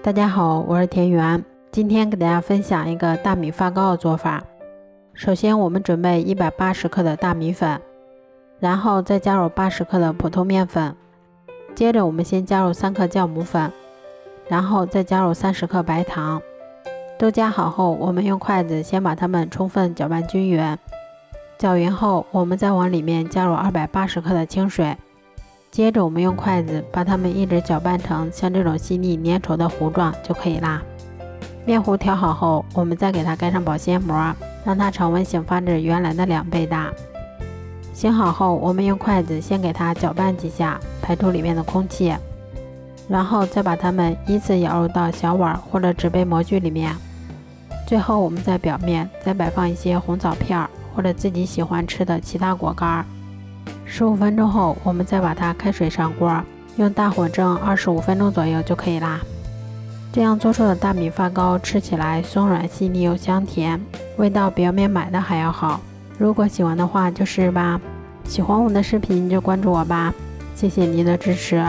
大家好，我是田园，今天给大家分享一个大米发糕的做法。首先我们准备180克的大米粉，然后再加入80克的普通面粉，接着我们先加入3克酵母粉，然后再加入30克白糖。都加好后，我们用筷子先把它们充分搅拌均匀。搅匀后，我们再往里面加入280克的清水，接着我们用筷子把它们一直搅拌成像这种细腻粘稠的糊状就可以啦。面糊调好后，我们再给它盖上保鲜膜，让它常温醒发至原来的2倍大。醒好后，我们用筷子先给它搅拌几下，排出里面的空气，然后再把它们依次舀入到小碗或者纸杯模具里面。最后我们在表面再摆放一些红枣片或者自己喜欢吃的其他果干。15分钟后，我们再把它开水上锅，用大火蒸25分钟左右就可以啦。这样做出的大米发糕吃起来松软细腻又香甜，味道比外面买的还要好。如果喜欢的话就试试吧。喜欢我的视频就关注我吧，谢谢您的支持。